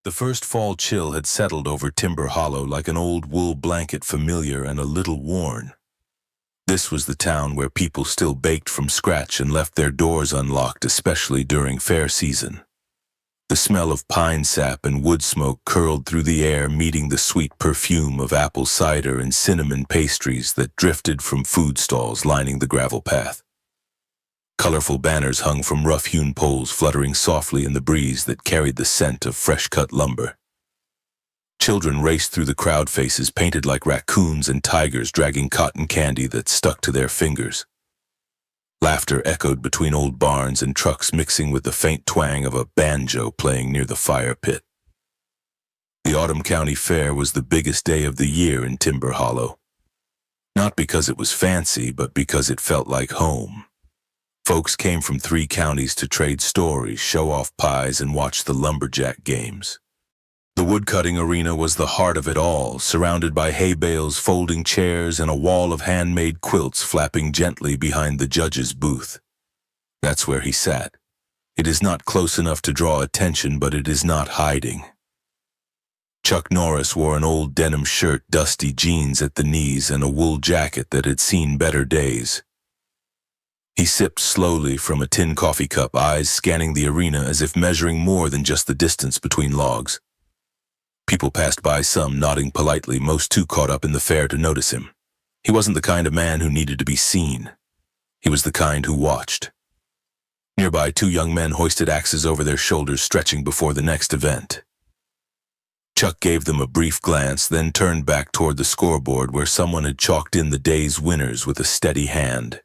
The first fall chill had settled over Timber Hollow like an old wool blanket, familiar and a little worn. This was the town where people still baked from scratch and left their doors unlocked, especially during fair season. The smell of pine sap and wood smoke curled through the air, meeting the sweet perfume of apple cider and cinnamon pastries that drifted from food stalls lining the gravel path. Colorful banners hung from rough-hewn poles, fluttering softly in the breeze that carried the scent of fresh-cut lumber. Children raced through the crowd, faces painted like raccoons and tigers dragging cotton candy that stuck to their fingers. Laughter echoed between old barns and trucks, mixing with the faint twang of a banjo playing near the fire pit. The Autumn County Fair was the biggest day of the year in Timber Hollow. Not because it was fancy, but because it felt like home. Folks came from 3 counties to trade stories, show off pies, and watch the lumberjack games. The woodcutting arena was the heart of it all, surrounded by hay bales, folding chairs, and a wall of handmade quilts flapping gently behind the judge's booth. That's where he sat. It is not close enough to draw attention, but it is not hiding. Chuck Norris wore an old denim shirt, dusty jeans at the knees, and a wool jacket that had seen better days. He sipped slowly from a tin coffee cup, eyes scanning the arena as if measuring more than just the distance between logs. People passed by, some nodding politely, most too caught up in the fair to notice him. He wasn't the kind of man who needed to be seen. He was the kind who watched. Nearby, 2 young men hoisted axes over their shoulders, stretching before the next event. Chuck gave them a brief glance, then turned back toward the scoreboard where someone had chalked in the day's winners with a steady hand.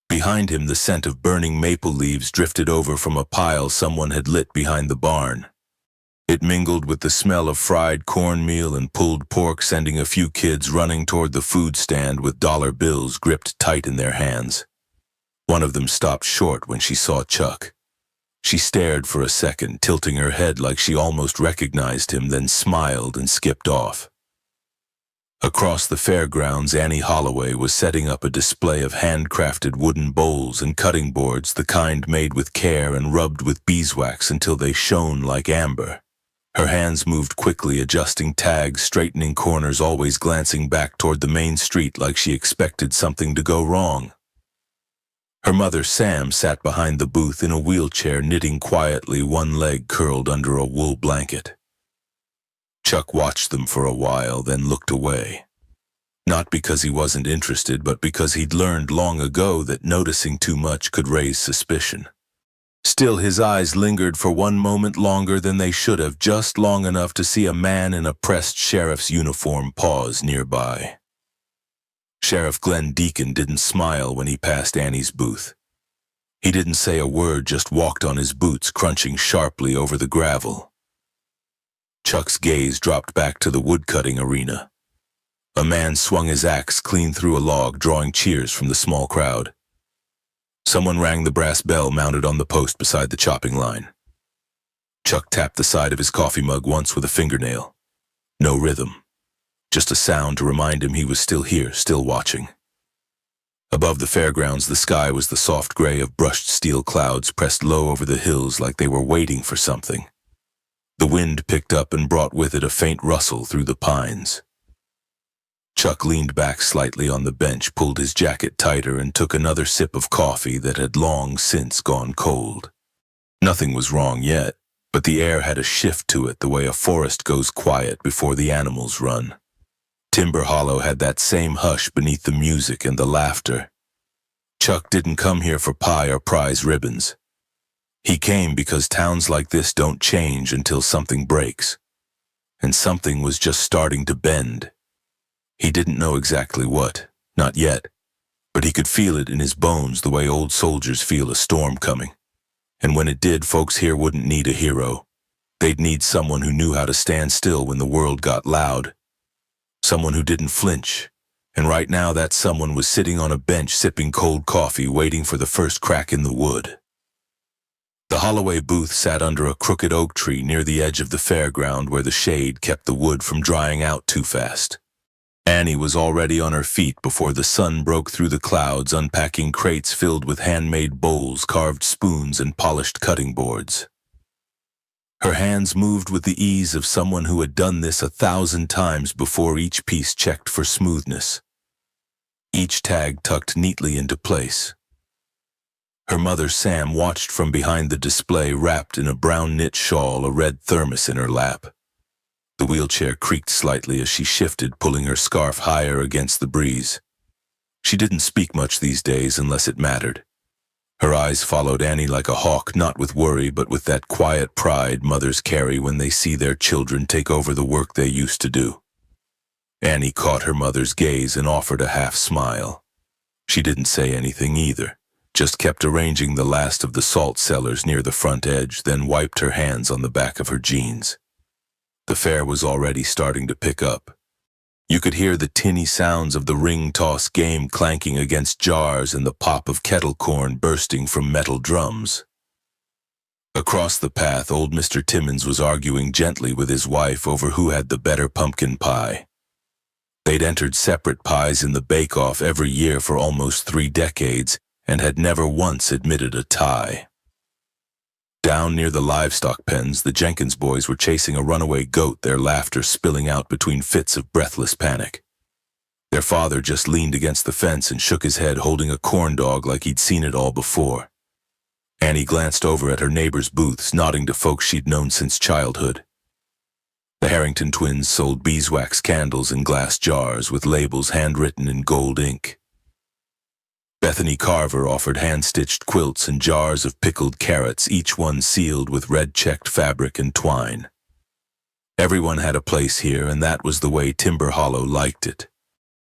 Behind him, the scent of burning maple leaves drifted over from a pile someone had lit behind the barn. It mingled with the smell of fried cornmeal and pulled pork, sending a few kids running toward the food stand with dollar bills gripped tight in their hands. One of them stopped short when she saw Chuck. She stared for a second, tilting her head like she almost recognized him, then smiled and skipped off. Across the fairgrounds, Annie Holloway was setting up a display of handcrafted wooden bowls and cutting boards, the kind made with care and rubbed with beeswax until they shone like amber. Her hands moved quickly, adjusting tags, straightening corners, always glancing back toward the main street like she expected something to go wrong. Her mother, Sam, sat behind the booth in a wheelchair, knitting quietly, one leg curled under a wool blanket. Chuck watched them for a while, then looked away. Not because he wasn't interested, but because he'd learned long ago that noticing too much could raise suspicion. Still, his eyes lingered for one moment longer than they should have, just long enough to see a man in a pressed sheriff's uniform pause nearby. Sheriff Glenn Deacon didn't smile when he passed Annie's booth. He didn't say a word, just walked on his boots, crunching sharply over the gravel. Chuck's gaze dropped back to the woodcutting arena. A man swung his axe clean through a log, drawing cheers from the small crowd. Someone rang the brass bell mounted on the post beside the chopping line. Chuck tapped the side of his coffee mug once with a fingernail. No rhythm, just a sound to remind him he was still here, still watching. Above the fairgrounds, the sky was the soft gray of brushed steel clouds pressed low over the hills like they were waiting for something. The wind picked up and brought with it a faint rustle through the pines. Chuck leaned back slightly on the bench, pulled his jacket tighter, and took another sip of coffee that had long since gone cold. Nothing was wrong yet, but the air had a shift to it, the way a forest goes quiet before the animals run. Timber Hollow had that same hush beneath the music and the laughter. Chuck didn't come here for pie or prize ribbons. He came because towns like this don't change until something breaks. And something was just starting to bend. He didn't know exactly what, not yet, but he could feel it in his bones the way old soldiers feel a storm coming. And when it did, folks here wouldn't need a hero. They'd need someone who knew how to stand still when the world got loud. Someone who didn't flinch. And right now that someone was sitting on a bench sipping cold coffee, waiting for the first crack in the wood. The Holloway booth sat under a crooked oak tree near the edge of the fairground where the shade kept the wood from drying out too fast. Annie was already on her feet before the sun broke through the clouds, unpacking crates filled with handmade bowls, carved spoons, and polished cutting boards. Her hands moved with the ease of someone who had done this 1,000 times before, each piece checked for smoothness, each tag tucked neatly into place. Her mother, Sam, watched from behind the display, wrapped in a brown knit shawl, a red thermos in her lap. The wheelchair creaked slightly as she shifted, pulling her scarf higher against the breeze. She didn't speak much these days unless it mattered. Her eyes followed Annie like a hawk, not with worry, but with that quiet pride mothers carry when they see their children take over the work they used to do. Annie caught her mother's gaze and offered a half smile. She didn't say anything either, just kept arranging the last of the salt cellars near the front edge, then wiped her hands on the back of her jeans. The fare was already starting to pick up. You could hear the tinny sounds of the ring-toss game clanking against jars and the pop of kettle corn bursting from metal drums. Across the path, old Mr. Timmons was arguing gently with his wife over who had the better pumpkin pie. They'd entered separate pies in the bake-off every year for almost 3 decades and had never once admitted a tie. Down near the livestock pens, the Jenkins boys were chasing a runaway goat, their laughter spilling out between fits of breathless panic. Their father just leaned against the fence and shook his head, holding a corn dog like he'd seen it all before. Annie glanced over at her neighbors' booths, nodding to folks she'd known since childhood. The Harrington twins sold beeswax candles in glass jars with labels handwritten in gold ink. Bethany Carver offered hand-stitched quilts and jars of pickled carrots, each one sealed with red-checked fabric and twine. Everyone had a place here, and that was the way Timber Hollow liked it.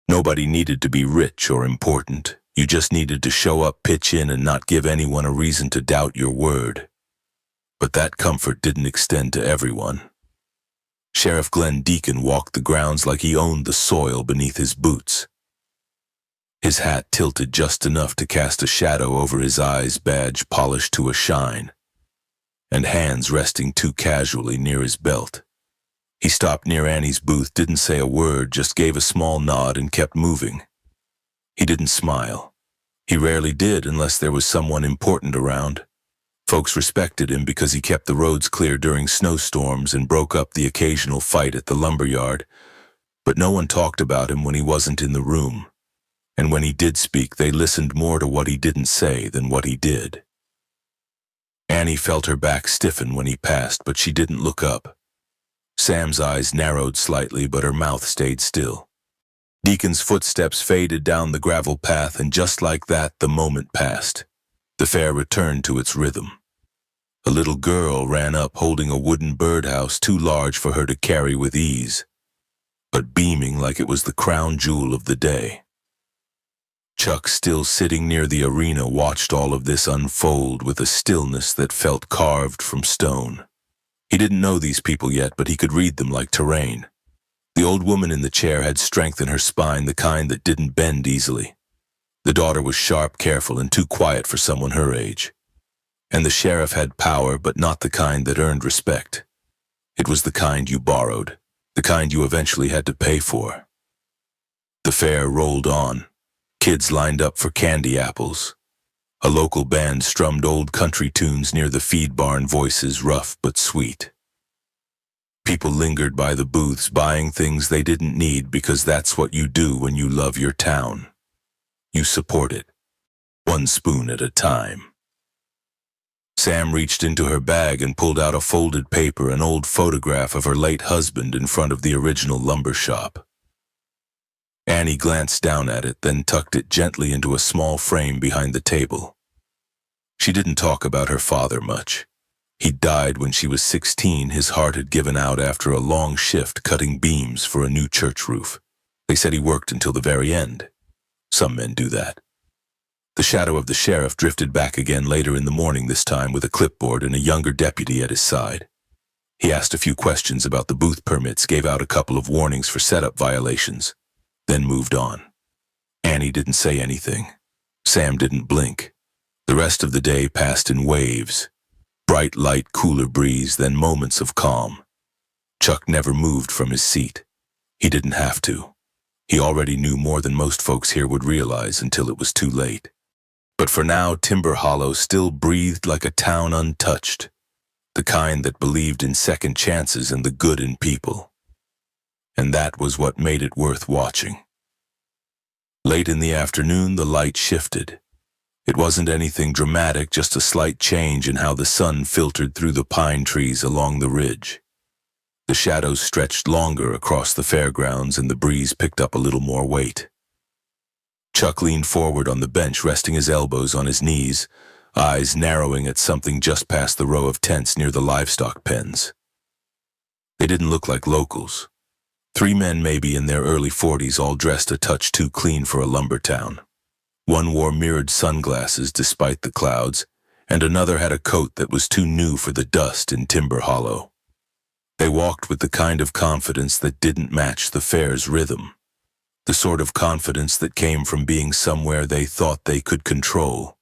Nobody needed to be rich or important. You just needed to show up, pitch in, and not give anyone a reason to doubt your word. But that comfort didn't extend to everyone. Sheriff Glenn Deacon walked the grounds like he owned the soil beneath his boots. His hat tilted just enough to cast a shadow over his eyes, badge polished to a shine, and hands resting too casually near his belt. He stopped near Annie's booth, didn't say a word, just gave a small nod and kept moving. He didn't smile. He rarely did unless there was someone important around. Folks respected him because he kept the roads clear during snowstorms and broke up the occasional fight at the lumberyard, but no one talked about him when he wasn't in the room. And when he did speak, they listened more to what he didn't say than what he did. Annie felt her back stiffen when he passed, but she didn't look up. Sam's eyes narrowed slightly, but her mouth stayed still. Deacon's footsteps faded down the gravel path, and just like that, the moment passed. The fair returned to its rhythm. A little girl ran up holding a wooden birdhouse too large for her to carry with ease, but beaming like it was the crown jewel of the day. Chuck, still sitting near the arena, watched all of this unfold with a stillness that felt carved from stone. He didn't know these people yet, but he could read them like terrain. The old woman in the chair had strength in her spine, the kind that didn't bend easily. The daughter was sharp, careful, and too quiet for someone her age. And the sheriff had power, but not the kind that earned respect. It was the kind you borrowed, the kind you eventually had to pay for. The fair rolled on. Kids lined up for candy apples. A local band strummed old country tunes near the feed barn, voices rough but sweet. People lingered by the booths, buying things they didn't need, because that's what you do when you love your town. You support it, one spoon at a time. Sam reached into her bag and pulled out a folded paper, an old photograph of her late husband in front of the original lumber shop. Annie glanced down at it, then tucked it gently into a small frame behind the table. She didn't talk about her father much. He'd died when she was 16. His heart had given out after a long shift cutting beams for a new church roof. They said he worked until the very end. Some men do that. The shadow of the sheriff drifted back again later in the morning, this time with a clipboard and a younger deputy at his side. He asked a few questions about the booth permits, gave out a couple of warnings for setup violations, then moved on. Annie didn't say anything. Sam didn't blink. The rest of the day passed in waves. Bright light, cooler breeze, then moments of calm. Chuck never moved from his seat. He didn't have to. He already knew more than most folks here would realize until it was too late. But for now, Timber Hollow still breathed like a town untouched. the kind that believed in second chances and the good in people. And that was what made it worth watching. Late in the afternoon, the light shifted. It wasn't anything dramatic, just a slight change in how the sun filtered through the pine trees along the ridge. The shadows stretched longer across the fairgrounds and the breeze picked up a little more weight. Chuck leaned forward on the bench, resting his elbows on his knees, eyes narrowing at something just past the row of tents near the livestock pens. They didn't look like locals. 3 men maybe in their early 40s, all dressed a touch too clean for a lumber town. One wore mirrored sunglasses despite the clouds, and another had a coat that was too new for the dust in Timber Hollow. They walked with the kind of confidence that didn't match the fair's rhythm. The sort of confidence that came from being somewhere they thought they could control.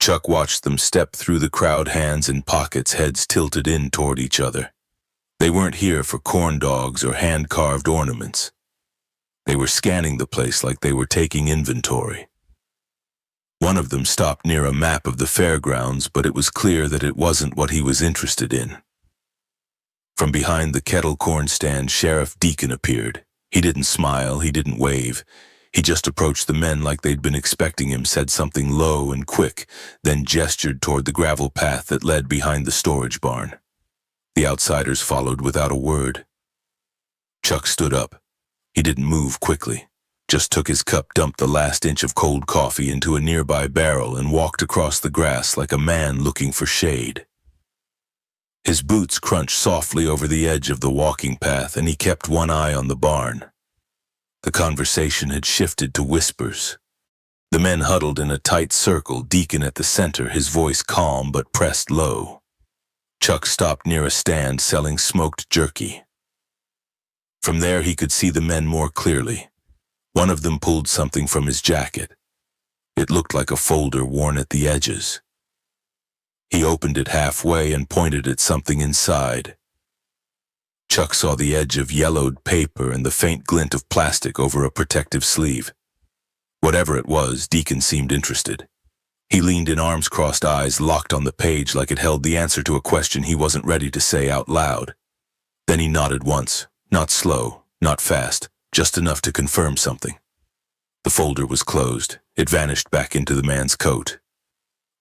Chuck watched them step through the crowd, hands in pockets, heads tilted in toward each other. They weren't here for corn dogs or hand-carved ornaments. They were scanning the place like they were taking inventory. One of them stopped near a map of the fairgrounds, but it was clear that it wasn't what he was interested in. From behind the kettle corn stand, Sheriff Deacon appeared. He didn't smile, he didn't wave. He just approached the men like they'd been expecting him, said something low and quick, then gestured toward the gravel path that led behind the storage barn. The outsiders followed without a word. Chuck stood up. He didn't move quickly, just took his cup, dumped the last inch of cold coffee into a nearby barrel, and walked across the grass like a man looking for shade. His boots crunched softly over the edge of the walking path, and he kept one eye on the barn. The conversation had shifted to whispers. The men huddled in a tight circle, Deacon at the center, his voice calm but pressed low. Chuck stopped near a stand selling smoked jerky. From there he could see the men more clearly. One of them pulled something from his jacket. It looked like a folder worn at the edges. He opened it halfway and pointed at something inside. Chuck saw the edge of yellowed paper and the faint glint of plastic over a protective sleeve. Whatever it was, Deacon seemed interested. He leaned in, arms crossed, eyes locked on the page like it held the answer to a question he wasn't ready to say out loud. Then he nodded once, not slow, not fast, just enough to confirm something. The folder was closed. It vanished back into the man's coat.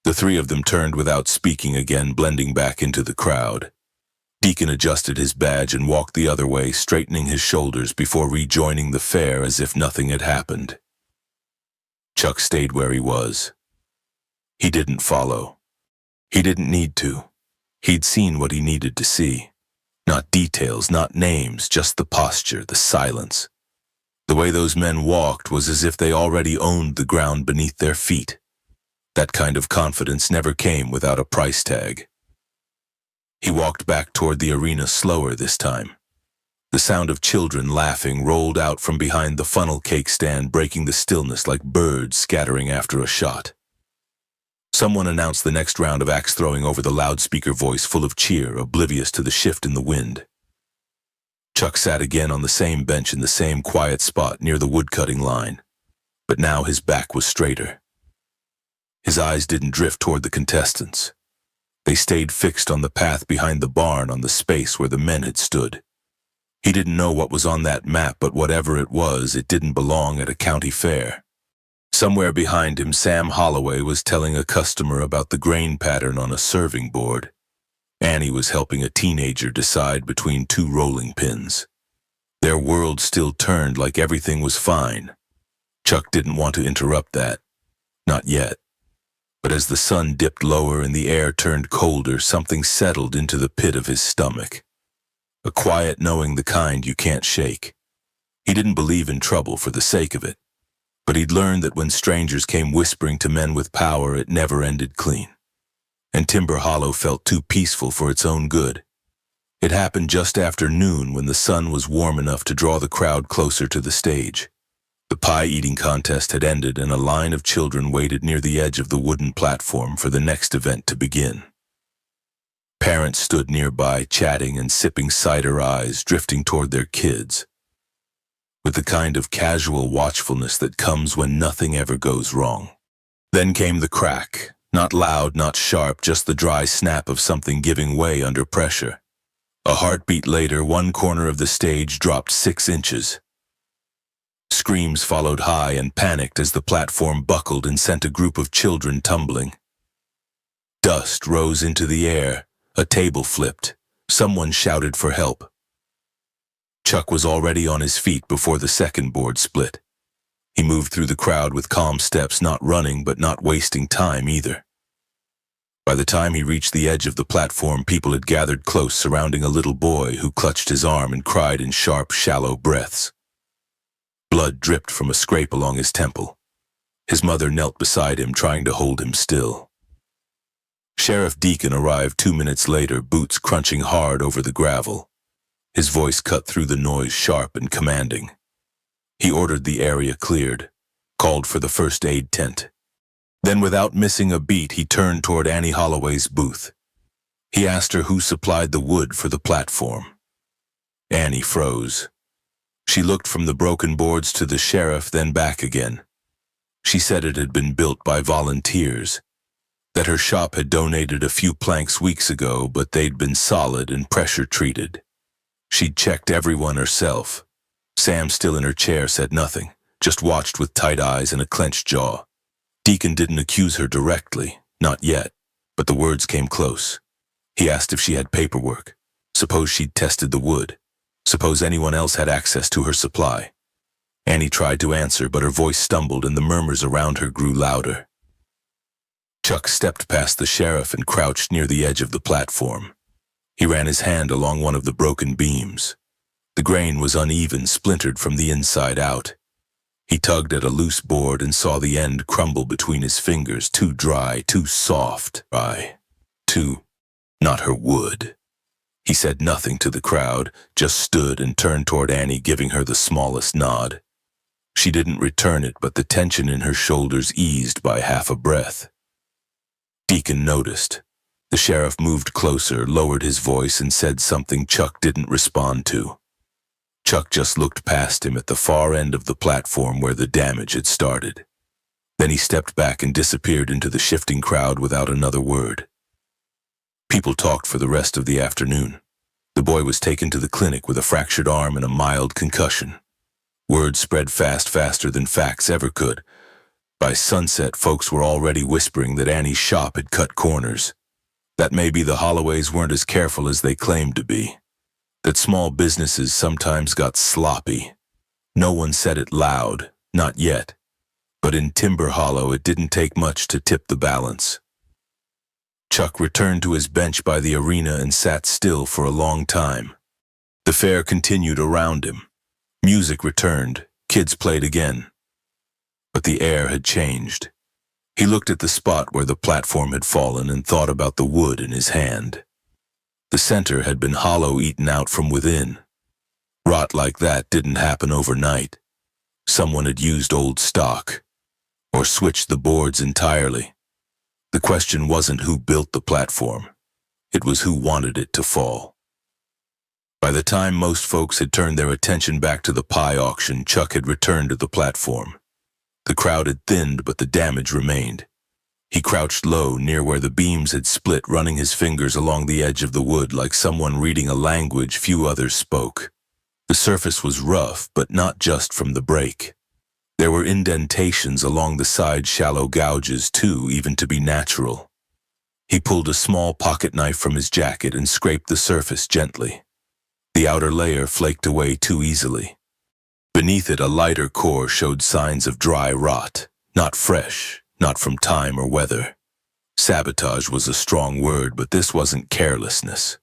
The 3 of them turned without speaking again, blending back into the crowd. Deacon adjusted his badge and walked the other way, straightening his shoulders before rejoining the fair as if nothing had happened. Chuck stayed where he was. He didn't follow. He didn't need to. He'd seen what he needed to see. Not details, not names, just the posture, the silence. The way those men walked was as if they already owned the ground beneath their feet. That kind of confidence never came without a price tag. He walked back toward the arena, slower this time. The sound of children laughing rolled out from behind the funnel cake stand, breaking the stillness like birds scattering after a shot. Someone announced the next round of axe throwing over the loudspeaker, voice full of cheer, oblivious to the shift in the wind. Chuck sat again on the same bench in the same quiet spot near the woodcutting line, but now his back was straighter. His eyes didn't drift toward the contestants. They stayed fixed on the path behind the barn, on the space where the men had stood. He didn't know what was on that map, but whatever it was, it didn't belong at a county fair. Somewhere behind him, Sam Holloway was telling a customer about the grain pattern on a serving board. Annie was helping a teenager decide between 2 rolling pins. Their world still turned like everything was fine. Chuck didn't want to interrupt that. Not yet. But as the sun dipped lower and the air turned colder, something settled into the pit of his stomach. A quiet knowing, the kind you can't shake. He didn't believe in trouble for the sake of it, but he'd learned that when strangers came whispering to men with power, it never ended clean. And Timber Hollow felt too peaceful for its own good. It happened just after noon, when the sun was warm enough to draw the crowd closer to the stage. The pie-eating contest had ended, and a line of children waited near the edge of the wooden platform for the next event to begin. Parents stood nearby, chatting and sipping cider, eyes drifting toward their kids, with the kind of casual watchfulness that comes when nothing ever goes wrong. Then came the crack, Not loud, not sharp, just the dry snap of something giving way under pressure. A heartbeat later, one corner of the stage dropped 6 inches. Screams followed high and panicked as the platform buckled and sent a group of children tumbling. Dust rose into the air. A table flipped. Someone shouted for help. Chuck was already on his feet before the second board split. He moved through the crowd with calm steps, not running but not wasting time either. By the time he reached the edge of the platform, people had gathered close, surrounding a little boy who clutched his arm and cried in sharp, shallow breaths. Blood dripped from a scrape along his temple. His mother knelt beside him, trying to hold him still. Sheriff Deacon arrived 2 minutes later, boots crunching hard over the gravel. His voice cut through the noise, sharp and commanding. He ordered the area cleared, called for the first aid tent. Then, without missing a beat, he turned toward Annie Holloway's booth. He asked her who supplied the wood for the platform. Annie froze. She looked from the broken boards to the sheriff, then back again. She said it had been built by volunteers, that her shop had donated a few planks weeks ago, but they'd been solid and pressure-treated. She'd checked everyone herself. Sam, still in her chair, said nothing, just watched with tight eyes and a clenched jaw. Deacon didn't accuse her directly, not yet, but the words came close. He asked if she had paperwork. Suppose she'd tested the wood. Suppose anyone else had access to her supply. Annie tried to answer, but her voice stumbled and the murmurs around her grew louder. Chuck stepped past the sheriff and crouched near the edge of the platform. He ran his hand along one of the broken beams. The grain was uneven, splintered from the inside out. He tugged at a loose board and saw the end crumble between his fingers, too dry, too soft, not her wood. He said nothing to the crowd, just stood and turned toward Annie, giving her the smallest nod. She didn't return it, but the tension in her shoulders eased by half a breath. Deacon noticed. The sheriff moved closer, lowered his voice, and said something Chuck didn't respond to. Chuck just looked past him at the far end of the platform where the damage had started. Then he stepped back and disappeared into the shifting crowd without another word. People talked for the rest of the afternoon. The boy was taken to the clinic with a fractured arm and a mild concussion. Word spread fast, faster than facts ever could. By sunset, folks were already whispering that Annie's shop had cut corners. That maybe the Holloways weren't as careful as they claimed to be. That small businesses sometimes got sloppy. No one said it loud, not yet. But in Timber Hollow, it didn't take much to tip the balance. Chuck returned to his bench by the arena and sat still for a long time. The fair continued around him. Music returned. Kids played again. But the air had changed. He looked at the spot where the platform had fallen and thought about the wood in his hand. The center had been hollow, eaten out from within. Rot like that didn't happen overnight. Someone had used old stock, or switched the boards entirely. The question wasn't who built the platform. It was who wanted it to fall. By the time most folks had turned their attention back to the pie auction, Chuck had returned to the platform. The crowd had thinned, but the damage remained. He crouched low near where the beams had split, running his fingers along the edge of the wood like someone reading a language few others spoke. The surface was rough, but not just from the break. There were indentations along the side, shallow gouges too, even to be natural. He pulled a small pocket knife from his jacket and scraped the surface gently. The outer layer flaked away too easily. Beneath it, a lighter core showed signs of dry rot, not fresh, not from time or weather. Sabotage was a strong word, but this wasn't carelessness.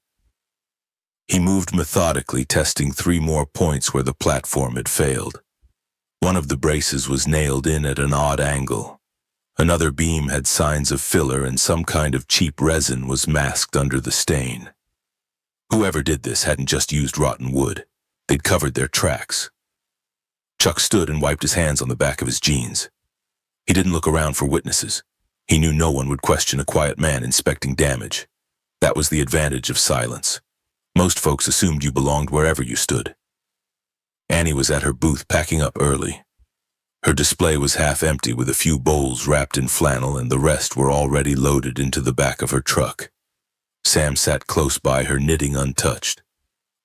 He moved methodically, testing 3 more points where the platform had failed. One of the braces was nailed in at an odd angle. Another beam had signs of filler, and some kind of cheap resin was masked under the stain. Whoever did this hadn't just used rotten wood. They'd covered their tracks. Chuck stood and wiped his hands on the back of his jeans. He didn't look around for witnesses. He knew no one would question a quiet man inspecting damage. That was the advantage of silence. Most folks assumed you belonged wherever you stood. Annie was at her booth, packing up early. Her display was half empty with a few bowls wrapped in flannel and the rest were already loaded into the back of her truck. Sam sat close by her, knitting untouched.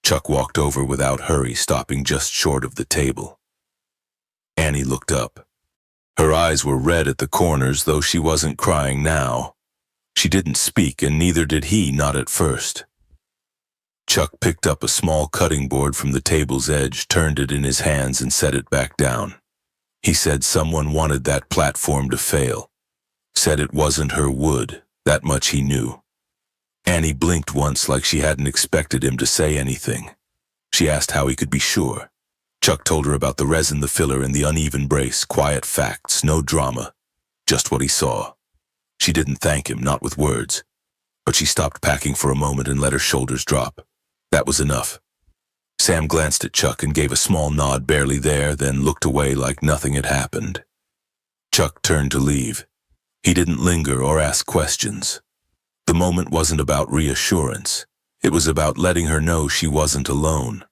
Chuck walked over without hurry, stopping just short of the table. Annie looked up. Her eyes were red at the corners, though she wasn't crying now. She didn't speak, and neither did he, not at first. Chuck picked up a small cutting board from the table's edge, turned it in his hands, and set it back down. He said someone wanted that platform to fail. Said it wasn't her wood, that much he knew. Annie blinked once like she hadn't expected him to say anything. She asked how he could be sure. Chuck told her about the resin, the filler, and the uneven brace, quiet facts, no drama, just what he saw. She didn't thank him, not with words, but she stopped packing for a moment and let her shoulders drop. That was enough. Sam glanced at Chuck and gave a small nod, barely there, then looked away like nothing had happened. Chuck turned to leave. He didn't linger or ask questions. The moment wasn't about reassurance. It was about letting her know she wasn't alone.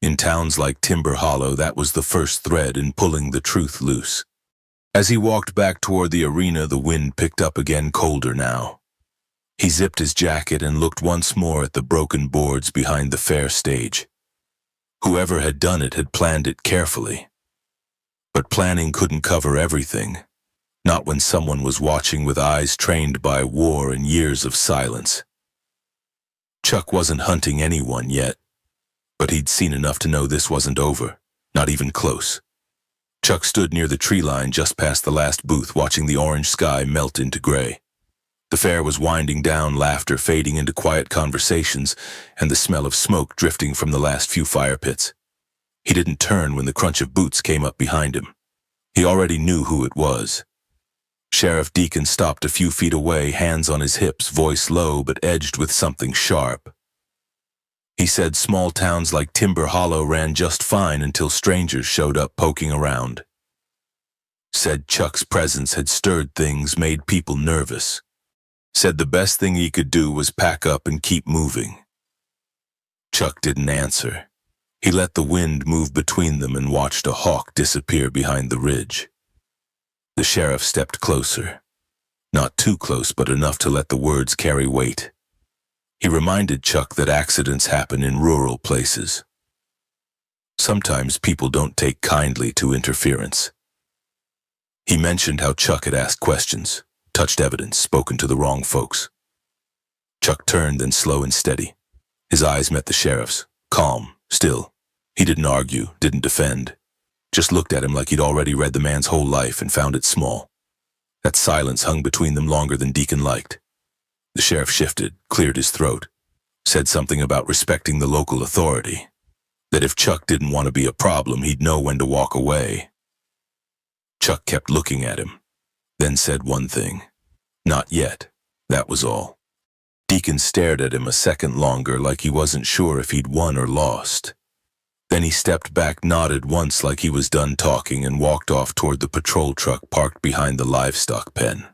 In towns like Timber Hollow, that was the first thread in pulling the truth loose. As he walked back toward the arena, the wind picked up again, colder now. He zipped his jacket and looked once more at the broken boards behind the fair stage. Whoever had done it had planned it carefully. But planning couldn't cover everything. Not when someone was watching with eyes trained by war and years of silence. Chuck wasn't hunting anyone yet, but he'd seen enough to know this wasn't over, not even close. Chuck stood near the tree line just past the last booth, watching the orange sky melt into gray. The fair was winding down, laughter fading into quiet conversations, and the smell of smoke drifting from the last few fire pits. He didn't turn when the crunch of boots came up behind him. He already knew who it was. Sheriff Deacon stopped a few feet away, hands on his hips, voice low but edged with something sharp. He said small towns like Timber Hollow ran just fine until strangers showed up poking around. Said Chuck's presence had stirred things, made people nervous. Said the best thing he could do was pack up and keep moving. Chuck didn't answer. He let the wind move between them and watched a hawk disappear behind the ridge. The sheriff stepped closer. Not too close, but enough to let the words carry weight. He reminded Chuck that accidents happen in rural places. Sometimes people don't take kindly to interference. He mentioned how Chuck had asked questions, touched evidence, spoken to the wrong folks. Chuck turned, then slow and steady. His eyes met the sheriff's, calm, still. He didn't argue, didn't defend. Just looked at him like he'd already read the man's whole life and found it small. That silence hung between them longer than Deacon liked. The sheriff shifted, cleared his throat, said something about respecting the local authority, that if Chuck didn't want to be a problem, he'd know when to walk away. Chuck kept looking at him, then said one thing. Not yet, that was all. Deacon stared at him a second longer, like he wasn't sure if he'd won or lost. Then he stepped back, nodded once like he was done talking, and walked off toward the patrol truck parked behind the livestock pen.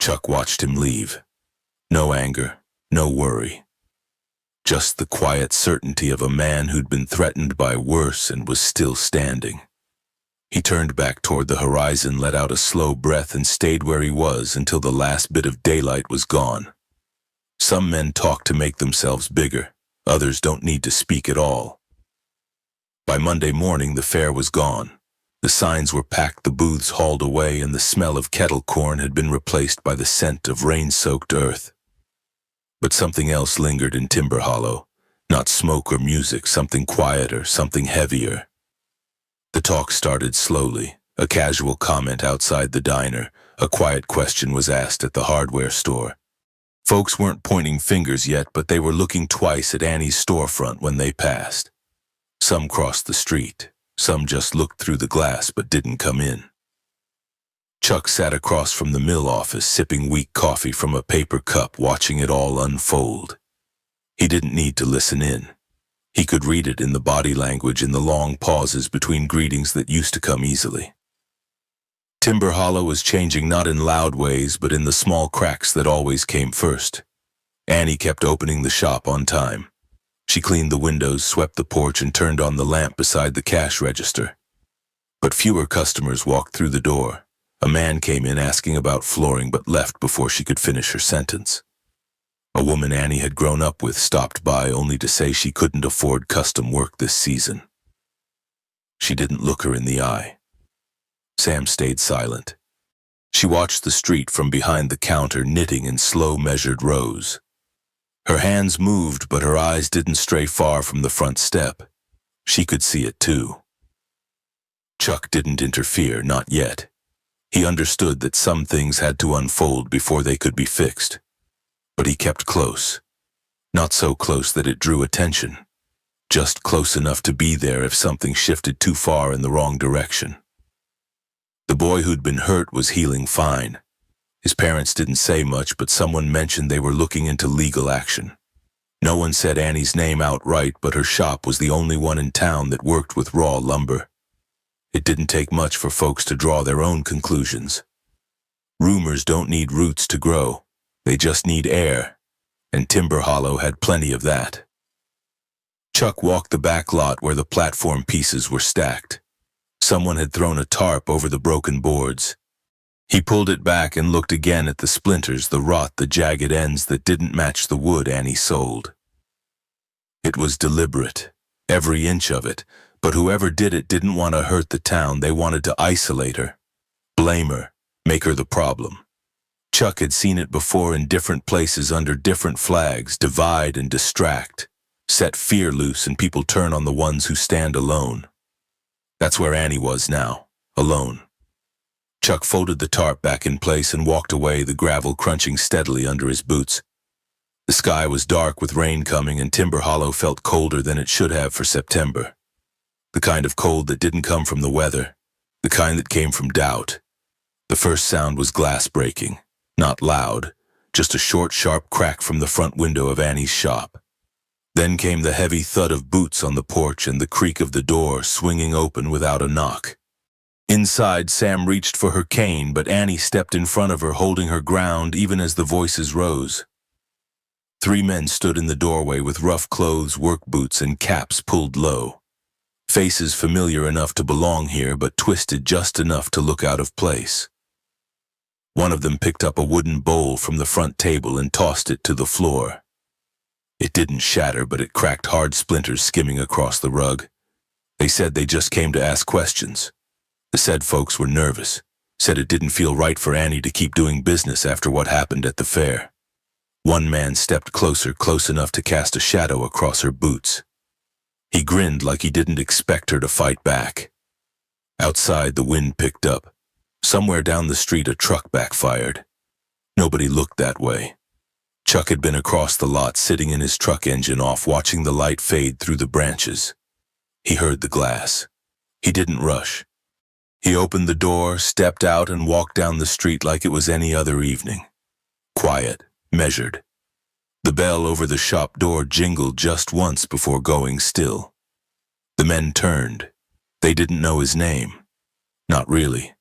Chuck watched him leave. No anger, no worry. Just the quiet certainty of a man who'd been threatened by worse and was still standing. He turned back toward the horizon, let out a slow breath, and stayed where he was until the last bit of daylight was gone. Some men talk to make themselves bigger. Others don't need to speak at all. By Monday morning, the fair was gone. The signs were packed, the booths hauled away, and the smell of kettle corn had been replaced by the scent of rain-soaked earth. But something else lingered in Timber Hollow. Not smoke or music, something quieter, something heavier. The talk started slowly. A casual comment outside the diner. A quiet question was asked at the hardware store. Folks weren't pointing fingers yet, but they were looking twice at Annie's storefront when they passed. Some crossed the street. Some just looked through the glass but didn't come in. Chuck sat across from the mill office, sipping weak coffee from a paper cup, watching it all unfold. He didn't need to listen in. He could read it in the body language, in the long pauses between greetings that used to come easily. Timber Hollow was changing, not in loud ways, but in the small cracks that always came first. Annie kept opening the shop on time. She cleaned the windows, swept the porch, and turned on the lamp beside the cash register. But fewer customers walked through the door. A man came in asking about flooring but left before she could finish her sentence. A woman Annie had grown up with stopped by only to say she couldn't afford custom work this season. She didn't look her in the eye. Sam stayed silent. She watched the street from behind the counter, knitting in slow, measured rows. Her hands moved, but her eyes didn't stray far from the front step. She could see it too. Chuck didn't interfere, not yet. He understood that some things had to unfold before they could be fixed. But he kept close. Not so close that it drew attention. Just close enough to be there if something shifted too far in the wrong direction. The boy who'd been hurt was healing fine. His parents didn't say much, but someone mentioned they were looking into legal action. No one said Annie's name outright, but her shop was the only one in town that worked with raw lumber. It didn't take much for folks to draw their own conclusions. Rumors don't need roots to grow. They just need air, and Timber Hollow had plenty of that. Chuck walked the back lot where the platform pieces were stacked. Someone had thrown a tarp over the broken boards. He pulled it back and looked again at the splinters, the rot, the jagged ends that didn't match the wood Annie sold. It was deliberate, every inch of it, but whoever did it didn't want to hurt the town. They wanted to isolate her, blame her, make her the problem. Chuck had seen it before in different places under different flags, divide and distract, set fear loose, and people turn on the ones who stand alone. That's where Annie was now, alone. Chuck folded the tarp back in place and walked away, the gravel crunching steadily under his boots. The sky was dark with rain coming, and Timber Hollow felt colder than it should have for September. The kind of cold that didn't come from the weather, the kind that came from doubt. The first sound was glass breaking, not loud, just a short, sharp crack from the front window of Annie's shop. Then came the heavy thud of boots on the porch and the creak of the door swinging open without a knock. Inside, Sam reached for her cane, but Annie stepped in front of her, holding her ground even as the voices rose. 3 men stood in the doorway with rough clothes, work boots, and caps pulled low. Faces familiar enough to belong here, but twisted just enough to look out of place. One of them picked up a wooden bowl from the front table and tossed it to the floor. It didn't shatter, but it cracked, hard splinters skimming across the rug. They said they just came to ask questions. The said folks were nervous, said it didn't feel right for Annie to keep doing business after what happened at the fair. One man stepped closer, close enough to cast a shadow across her boots. He grinned like he didn't expect her to fight back. Outside, the wind picked up. Somewhere down the street, a truck backfired. Nobody looked that way. Chuck had been across the lot, sitting in his truck engine off, watching the light fade through the branches. He heard the glass. He didn't rush. He opened the door, stepped out, and walked down the street like it was any other evening. Quiet, measured. The bell over the shop door jingled just once before going still. The men turned. They didn't know his name. Not really.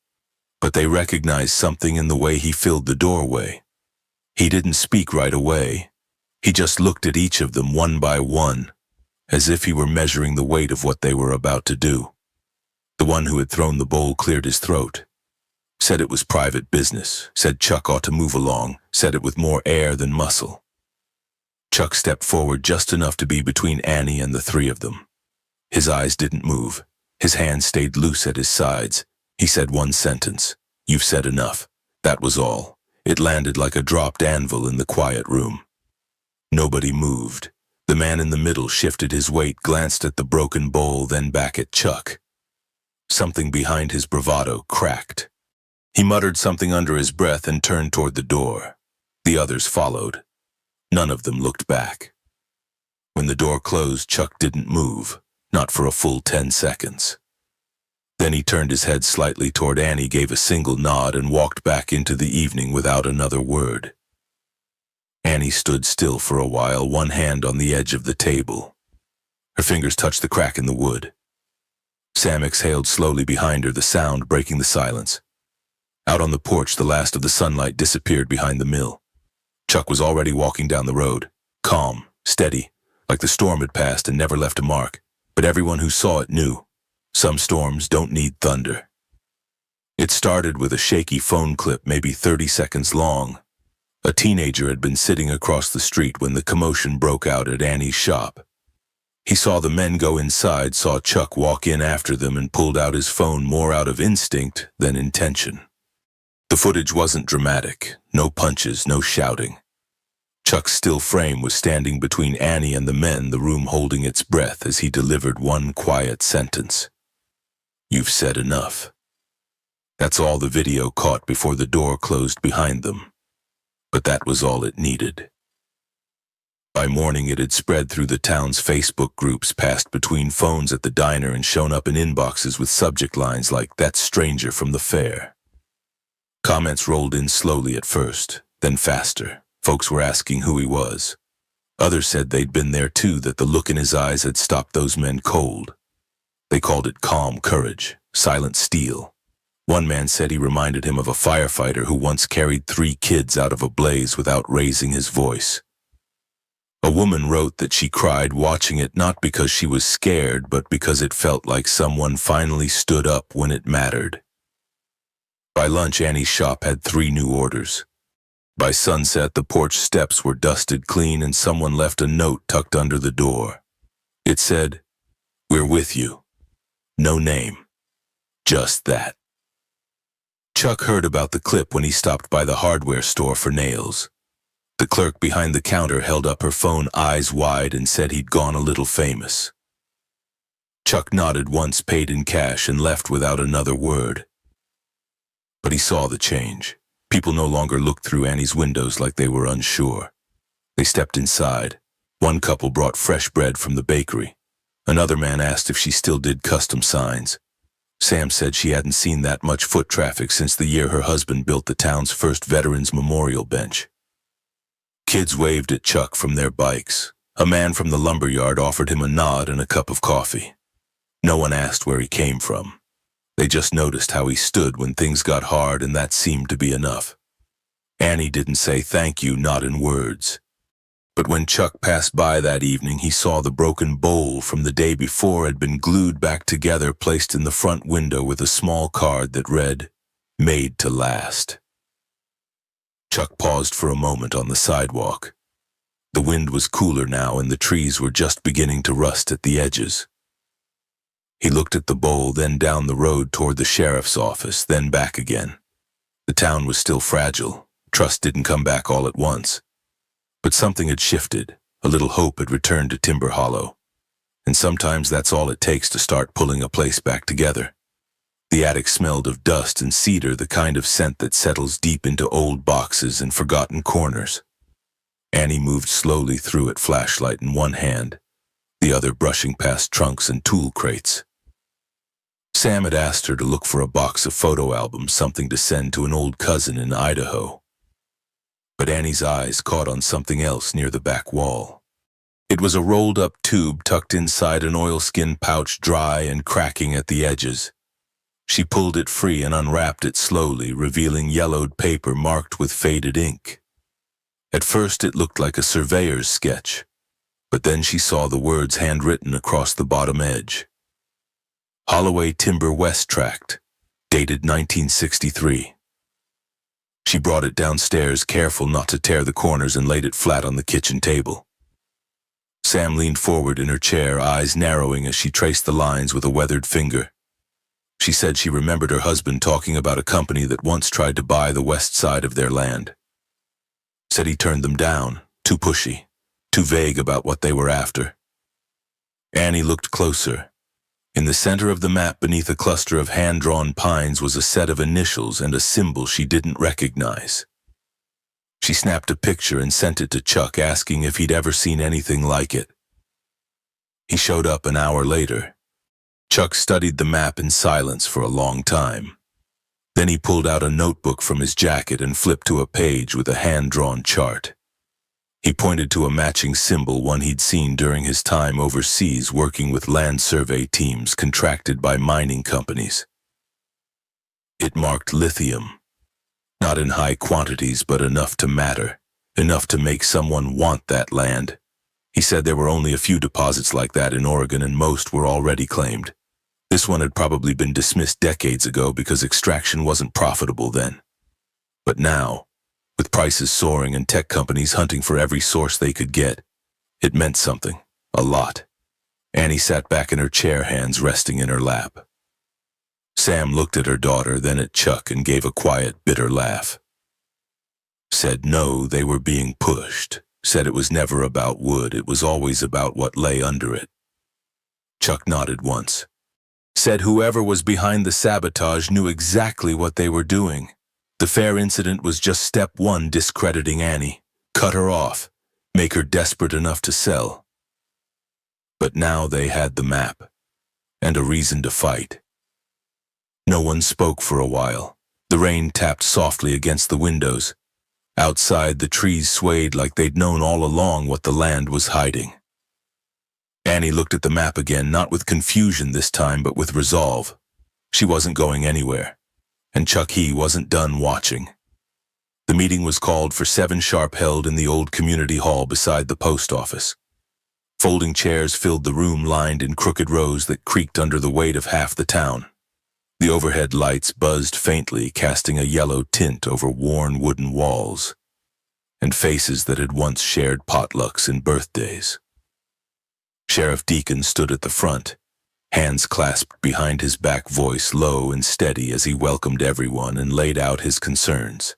But they recognized something in the way he filled the doorway. He didn't speak right away. He just looked at each of them one by one, as if he were measuring the weight of what they were about to do. The one who had thrown the bowl cleared his throat. Said it was private business. Said Chuck ought to move along. Said it with more air than muscle. Chuck stepped forward just enough to be between Annie and the 3 of them. His eyes didn't move. His hands stayed loose at his sides. He said one sentence. "You've said enough." That was all. It landed like a dropped anvil in the quiet room. Nobody moved. The man in the middle shifted his weight, glanced at the broken bowl, then back at Chuck. Something behind his bravado cracked. He muttered something under his breath and turned toward the door. The others followed. None of them looked back. When the door closed, Chuck didn't move, not for a full 10 seconds. Then he turned his head slightly toward Annie, gave a single nod, and walked back into the evening without another word. Annie stood still for a while, one hand on the edge of the table. Her fingers touched the crack in the wood. Sam exhaled slowly behind her, the sound breaking the silence. Out on the porch, the last of the sunlight disappeared behind the mill. Chuck was already walking down the road, calm, steady, like the storm had passed and never left a mark, but everyone who saw it knew. Some storms don't need thunder. It started with a shaky phone clip, maybe 30 seconds long. A teenager had been sitting across the street when the commotion broke out at Annie's shop. He saw the men go inside, saw Chuck walk in after them, and pulled out his phone more out of instinct than intention. The footage wasn't dramatic. No punches, no shouting. Chuck's still frame was standing between Annie and the men, the room holding its breath as he delivered one quiet sentence. "You've said enough." That's all the video caught before the door closed behind them. But that was all it needed. By morning it had spread through the town's Facebook groups, passed between phones at the diner, and shown up in inboxes with subject lines like, "That stranger from the fair." Comments rolled in slowly at first, then faster. Folks were asking who he was. Others said they'd been there too, that the look in his eyes had stopped those men cold. They called it calm courage, silent steel. One man said he reminded him of a firefighter who once carried 3 kids out of a blaze without raising his voice. A woman wrote that she cried watching it, not because she was scared, but because it felt like someone finally stood up when it mattered. By lunch, Annie's shop had 3 new orders. By sunset, the porch steps were dusted clean, and someone left a note tucked under the door. It said, "We're with you." No name. Just that. Chuck heard about the clip when he stopped by the hardware store for nails. The clerk behind the counter held up her phone, eyes wide, and said he'd gone a little famous. Chuck nodded once, paid in cash, and left without another word. But he saw the change. People no longer looked through Annie's windows like they were unsure. They stepped inside. One couple brought fresh bread from the bakery. Another man asked if she still did custom signs. Sam said she hadn't seen that much foot traffic since the year her husband built the town's first Veterans Memorial bench. Kids waved at Chuck from their bikes. A man from the lumberyard offered him a nod and a cup of coffee. No one asked where he came from. They just noticed how he stood when things got hard, and that seemed to be enough. Annie didn't say thank you, not in words. But when Chuck passed by that evening, he saw the broken bowl from the day before had been glued back together, placed in the front window with a small card that read, "Made to last." Chuck paused for a moment on the sidewalk. The wind was cooler now, and the trees were just beginning to rust at the edges. He looked at the bowl, then down the road toward the sheriff's office, then back again. The town was still fragile. Trust didn't come back all at once. But something had shifted. A little hope had returned to Timber Hollow. And sometimes that's all it takes to start pulling a place back together. The attic smelled of dust and cedar, the kind of scent that settles deep into old boxes and forgotten corners. Annie moved slowly through it, flashlight in one hand, the other brushing past trunks and tool crates. Sam had asked her to look for a box of photo albums, something to send to an old cousin in Idaho. But Annie's eyes caught on something else near the back wall. It was a rolled-up tube tucked inside an oilskin pouch, dry and cracking at the edges. She pulled it free and unwrapped it slowly, revealing yellowed paper marked with faded ink. At first it looked like a surveyor's sketch, but then she saw the words handwritten across the bottom edge. Holloway Timber West Tract, dated 1963. She brought it downstairs, careful not to tear the corners, and laid it flat on the kitchen table. Sam leaned forward in her chair, eyes narrowing as she traced the lines with a weathered finger. She said she remembered her husband talking about a company that once tried to buy the west side of their land. Said he turned them down, too pushy, too vague about what they were after. Annie looked closer. In the center of the map, beneath a cluster of hand-drawn pines, was a set of initials and a symbol she didn't recognize. She snapped a picture and sent it to Chuck, asking if he'd ever seen anything like it. He showed up an hour later. Chuck studied the map in silence for a long time. Then he pulled out a notebook from his jacket and flipped to a page with a hand-drawn chart. He pointed to a matching symbol, one he'd seen during his time overseas working with land survey teams contracted by mining companies. It marked lithium. Not in high quantities, but enough to matter, enough to make someone want that land. He said there were only a few deposits like that in Oregon, and most were already claimed. This one had probably been dismissed decades ago because extraction wasn't profitable then. But now, with prices soaring and tech companies hunting for every source they could get, it meant something, a lot. Annie sat back in her chair, hands resting in her lap. Sam looked at her daughter, then at Chuck, and gave a quiet, bitter laugh. Said no, they were being pushed. Said it was never about wood, it was always about what lay under it. Chuck nodded once. Said whoever was behind the sabotage knew exactly what they were doing. The fair incident was just step one, discrediting Annie. Cut her off. Make her desperate enough to sell. But now they had the map. And a reason to fight. No one spoke for a while. The rain tapped softly against the windows. Outside, the trees swayed like they'd known all along what the land was hiding. Annie looked at the map again, not with confusion this time, but with resolve. She wasn't going anywhere. And Chuck wasn't done watching. The meeting was called for 7 sharp, held in the old community hall beside the post office. Folding chairs filled the room, lined in crooked rows that creaked under the weight of half the town. The overhead lights buzzed faintly, casting a yellow tint over worn wooden walls, and faces that had once shared potlucks and birthdays. Sheriff Deacon stood at the front, hands clasped behind his back, voice low and steady as he welcomed everyone and laid out his concerns.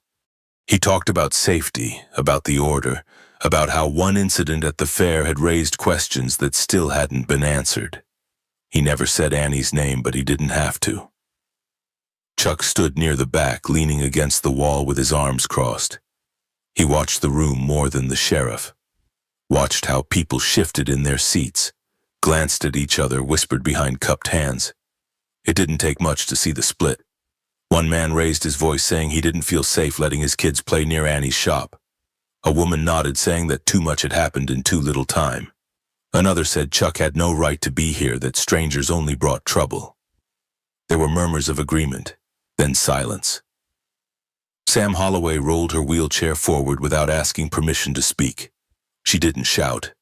He talked about safety, about the order, about how one incident at the fair had raised questions that still hadn't been answered. He never said Annie's name, but he didn't have to. Chuck stood near the back, leaning against the wall with his arms crossed. He watched the room more than the sheriff. Watched how people shifted in their seats, glanced at each other, whispered behind cupped hands. It didn't take much to see the split. One man raised his voice, saying he didn't feel safe letting his kids play near Annie's shop. A woman nodded, saying that too much had happened in too little time. Another said Chuck had no right to be here, that strangers only brought trouble. There were murmurs of agreement, then silence. Sam Holloway rolled her wheelchair forward without asking permission to speak. She didn't shout.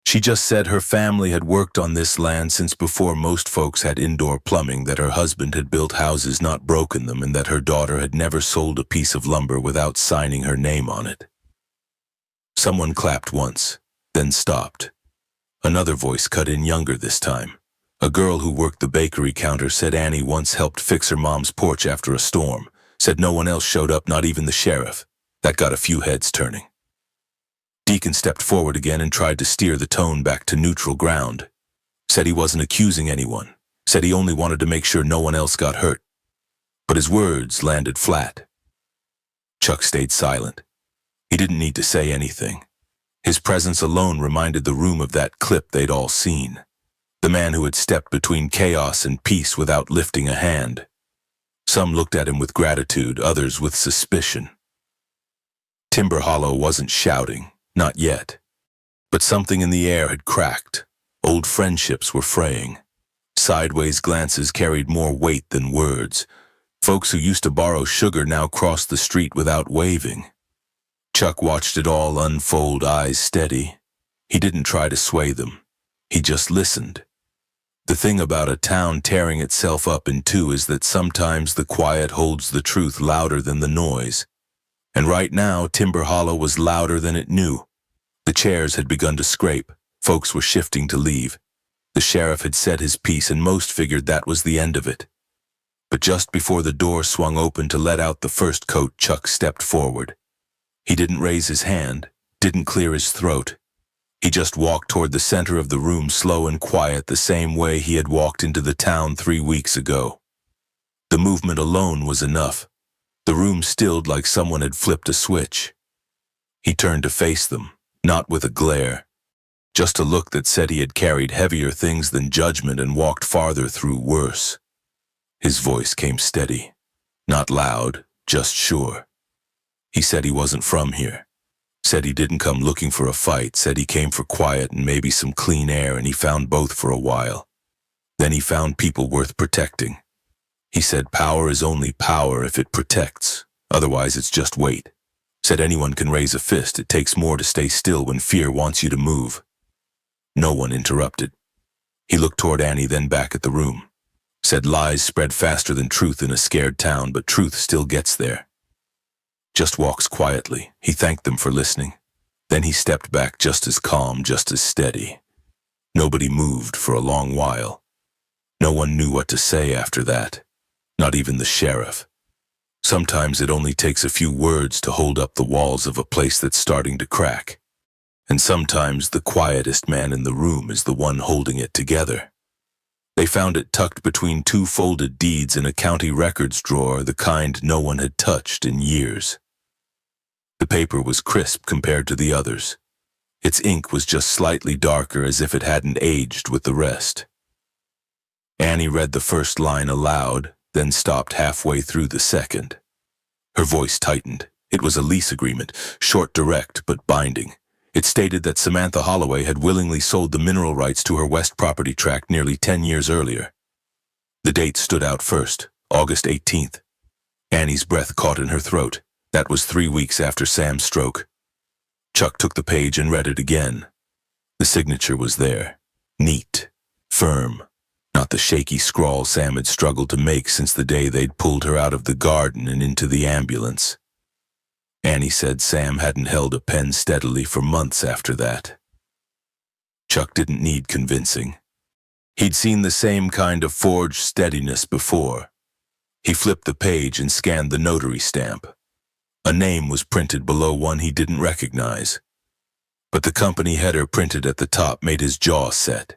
She just said her family had worked on this land since before most folks had indoor plumbing, that her husband had built houses, not broken them, and that her daughter had never sold a piece of lumber without signing her name on it. Someone clapped once, then stopped. Another voice cut in, younger this time. A girl who worked the bakery counter said Annie once helped fix her mom's porch after a storm. Said no one else showed up, not even the sheriff. That got a few heads turning. Deacon stepped forward again and tried to steer the tone back to neutral ground. Said he wasn't accusing anyone. Said he only wanted to make sure no one else got hurt. But his words landed flat. Chuck stayed silent. He didn't need to say anything. His presence alone reminded the room of that clip they'd all seen. The man who had stepped between chaos and peace without lifting a hand. Some looked at him with gratitude, others with suspicion. Timber Hollow wasn't shouting. Not yet. But something in the air had cracked. Old friendships were fraying. Sideways glances carried more weight than words. Folks who used to borrow sugar now crossed the street without waving. Chuck watched it all unfold, eyes steady. He didn't try to sway them. He just listened. The thing about a town tearing itself up in two is that sometimes the quiet holds the truth louder than the noise. And right now, Timber Hollow was louder than it knew. The chairs had begun to scrape. Folks were shifting to leave. The sheriff had said his piece, and most figured that was the end of it. But just before the door swung open to let out the first coat, Chuck stepped forward. He didn't raise his hand, didn't clear his throat. He just walked toward the center of the room, slow and quiet, the same way he had walked into the town 3 weeks ago. The movement alone was enough. The room stilled like someone had flipped a switch. He turned to face them, not with a glare, just a look that said he had carried heavier things than judgment and walked farther through worse. His voice came steady, not loud, just sure. He said he wasn't from here. Said he didn't come looking for a fight, said he came for quiet and maybe some clean air, and he found both for a while. Then he found people worth protecting. He said power is only power if it protects, otherwise it's just weight. Said anyone can raise a fist, it takes more to stay still when fear wants you to move. No one interrupted. He looked toward Annie, then back at the room. Said lies spread faster than truth in a scared town, but truth still gets there. Just walks quietly. He thanked them for listening. Then he stepped back, just as calm, just as steady. Nobody moved for a long while. No one knew what to say after that. Not even the sheriff. Sometimes it only takes a few words to hold up the walls of a place that's starting to crack. And sometimes the quietest man in the room is the one holding it together. They found it tucked between two folded deeds in a county records drawer, the kind no one had touched in years. The paper was crisp compared to the others. Its ink was just slightly darker, as if it hadn't aged with the rest. Annie read the first line aloud, then stopped halfway through the second. Her voice tightened. It was a lease agreement, short, direct, but binding. It stated that Samantha Holloway had willingly sold the mineral rights to her West property tract nearly 10 years earlier. The date stood out first, August 18th. Annie's breath caught in her throat. That was 3 weeks after Sam's stroke. Chuck took the page and read it again. The signature was there. Neat. Firm. Not the shaky scrawl Sam had struggled to make since the day they'd pulled her out of the garden and into the ambulance. Annie said Sam hadn't held a pen steadily for months after that. Chuck didn't need convincing. He'd seen the same kind of forged steadiness before. He flipped the page and scanned the notary stamp. A name was printed below one he didn't recognize. But the company header printed at the top made his jaw set.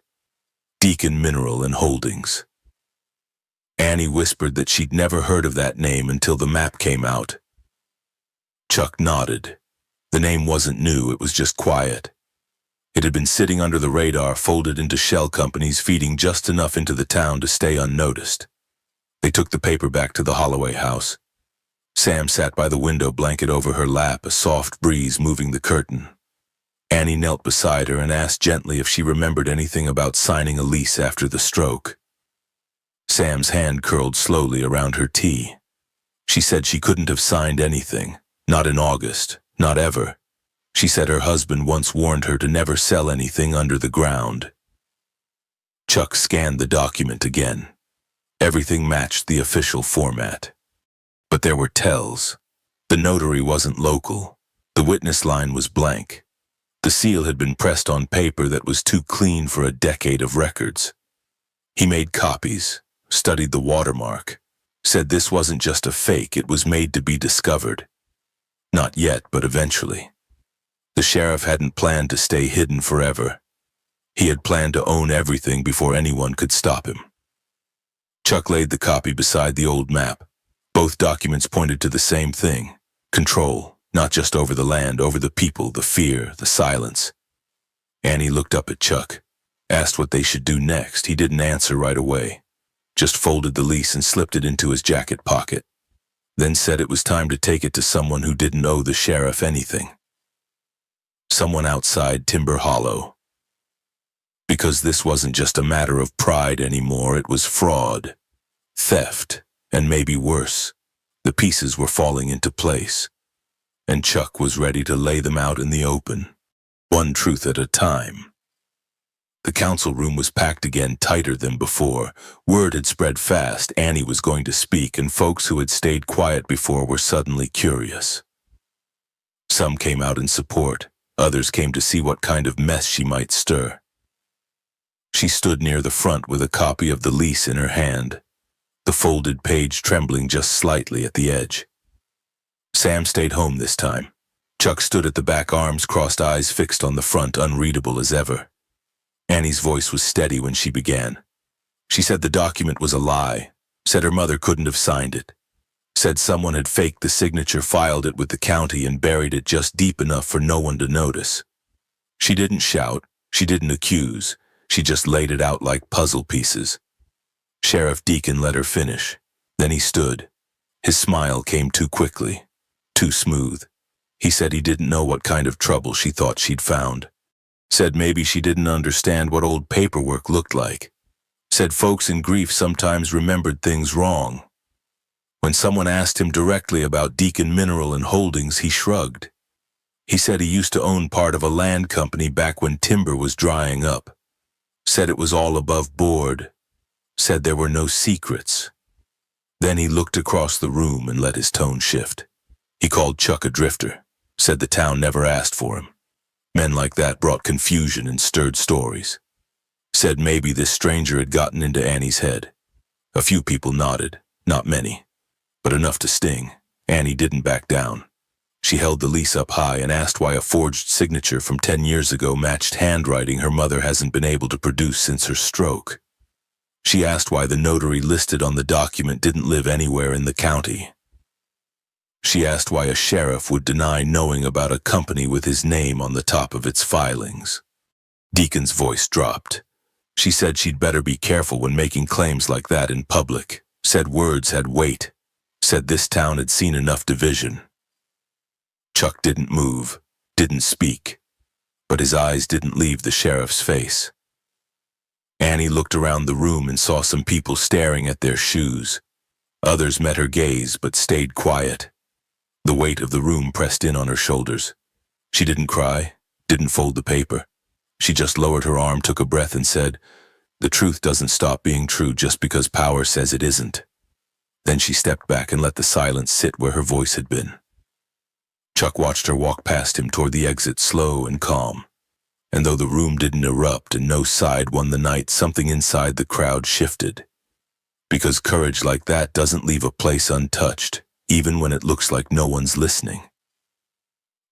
Deacon Mineral and Holdings. Annie whispered that she'd never heard of that name until the map came out. Chuck nodded. The name wasn't new, it was just quiet. It had been sitting under the radar, folded into shell companies, feeding just enough into the town to stay unnoticed. They took the paper back to the Holloway house. Sam sat by the window, blanket over her lap, a soft breeze moving the curtain. Annie knelt beside her and asked gently if she remembered anything about signing a lease after the stroke. Sam's hand curled slowly around her tea. She said she couldn't have signed anything. Not in August, not ever. She said her husband once warned her to never sell anything under the ground. Chuck scanned the document again. Everything matched the official format. But there were tells. The notary wasn't local. The witness line was blank. The seal had been pressed on paper that was too clean for a decade of records. He made copies, studied the watermark, said this wasn't just a fake, it was made to be discovered. Not yet, but eventually. The sheriff hadn't planned to stay hidden forever. He had planned to own everything before anyone could stop him. Chuck laid the copy beside the old map. Both documents pointed to the same thing: control, not just over the land, over the people, the fear, the silence. Annie looked up at Chuck, asked what they should do next. He didn't answer right away, just folded the lease and slipped it into his jacket pocket. Then said it was time to take it to someone who didn't owe the sheriff anything. Someone outside Timber Hollow. Because this wasn't just a matter of pride anymore, it was fraud, theft, and maybe worse. The pieces were falling into place, and Chuck was ready to lay them out in the open, one truth at a time. The council room was packed again, tighter than before. Word had spread fast. Annie was going to speak, and folks who had stayed quiet before were suddenly curious. Some came out in support. Others came to see what kind of mess she might stir. She stood near the front with a copy of the lease in her hand, the folded page trembling just slightly at the edge. Sam stayed home this time. Chuck stood at the back, arms crossed, eyes fixed on the front, unreadable as ever. Annie's voice was steady when she began. She said the document was a lie, said her mother couldn't have signed it, said someone had faked the signature, filed it with the county, and buried it just deep enough for no one to notice. She didn't shout, she didn't accuse, she just laid it out like puzzle pieces. Sheriff Deacon let her finish. Then he stood. His smile came too quickly, too smooth. He said he didn't know what kind of trouble she thought she'd found. Said maybe she didn't understand what old paperwork looked like. Said folks in grief sometimes remembered things wrong. When someone asked him directly about Deacon Mineral and Holdings, he shrugged. He said he used to own part of a land company back when timber was drying up. Said it was all above board. said there were no secrets. Then he looked across the room and let his tone shift. He called Chuck a drifter, said the town never asked for him. Men like that brought confusion and stirred stories. Said maybe this stranger had gotten into Annie's head. A few people nodded, not many, but enough to sting. Annie didn't back down. She held the lease up high and asked why a forged signature from 10 years ago matched handwriting her mother hasn't been able to produce since her stroke. She asked why the notary listed on the document didn't live anywhere in the county. She asked why a sheriff would deny knowing about a company with his name on the top of its filings. Deacon's voice dropped. She said she'd better be careful when making claims like that in public. Said words had weight. Said this town had seen enough division. Chuck didn't move, didn't speak, but his eyes didn't leave the sheriff's face. Annie looked around the room and saw some people staring at their shoes. Others met her gaze but stayed quiet. The weight of the room pressed in on her shoulders. She didn't cry, didn't fold the paper. She just lowered her arm, took a breath and said, "The truth doesn't stop being true just because power says it isn't." Then she stepped back and let the silence sit where her voice had been. Chuck watched her walk past him toward the exit, slow and calm. And though the room didn't erupt and no side won the night, something inside the crowd shifted. Because courage like that doesn't leave a place untouched, even when it looks like no one's listening.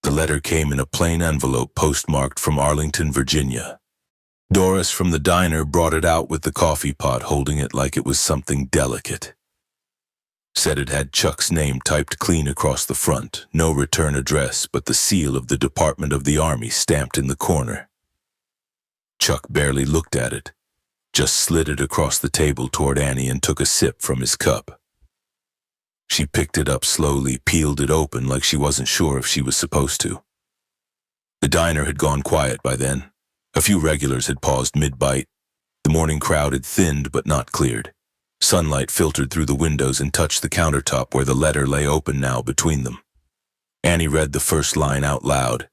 The letter came in a plain envelope postmarked from Arlington, Virginia. Norris from the diner brought it out with the coffee pot, holding it like it was something delicate. Said it had Chuck's name typed clean across the front, no return address, but the seal of the Department of the Army stamped in the corner. Chuck barely looked at it, just slid it across the table toward Annie and took a sip from his cup. She picked it up slowly, peeled it open like she wasn't sure if she was supposed to. The diner had gone quiet by then. A few regulars had paused mid-bite. The morning crowd had thinned but not cleared. Sunlight filtered through the windows and touched the countertop where the letter lay open now between them. Annie read the first line out loud,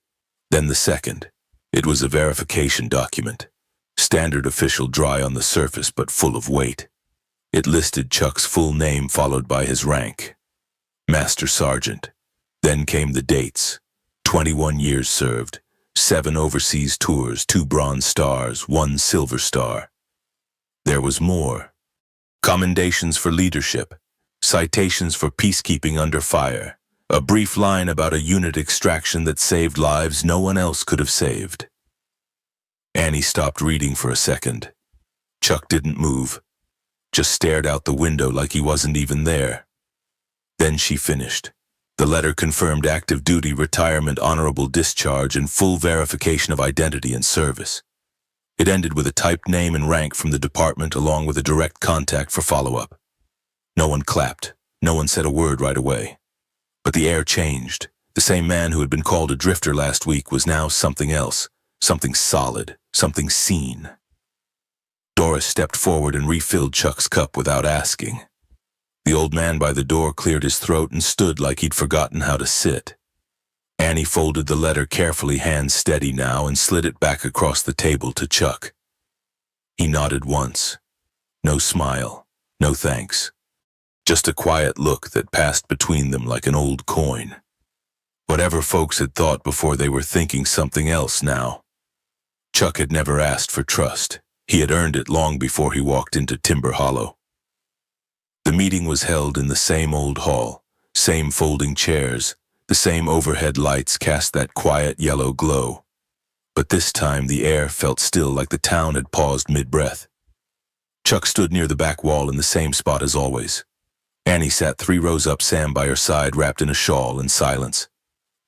then the second. It was a verification document. Standard official, dry on the surface but full of weight. It listed Chuck's full name followed by his rank. Master Sergeant. Then came the dates. 21 years served. 7 overseas tours, 2 Bronze Stars, 1 Silver Star. There was more. Commendations for leadership. Citations for peacekeeping under fire. A brief line about a unit extraction that saved lives no one else could have saved. Annie stopped reading for a second. Chuck didn't move. Just stared out the window like he wasn't even there. Then she finished. The letter confirmed active duty retirement, honorable discharge, and full verification of identity and service. It ended with a typed name and rank from the department along with a direct contact for follow-up. No one clapped. No one said a word right away. But the air changed. The same man who had been called a drifter last week was now something else, something solid, something seen. Norris stepped forward and refilled Chuck's cup without asking. The old man by the door cleared his throat and stood like he'd forgotten how to sit. Annie folded the letter carefully, hands steady now, and slid it back across the table to Chuck. He nodded once. No smile, no thanks. Just a quiet look that passed between them like an old coin. Whatever folks had thought before, they were thinking something else now. Chuck had never asked for trust. He had earned it long before he walked into Timber Hollow. The meeting was held in the same old hall, same folding chairs, the same overhead lights cast that quiet yellow glow. But this time the air felt still, like the town had paused mid-breath. Chuck stood near the back wall in the same spot as always. Annie sat 3 rows up, Sam by her side, wrapped in a shawl, in silence.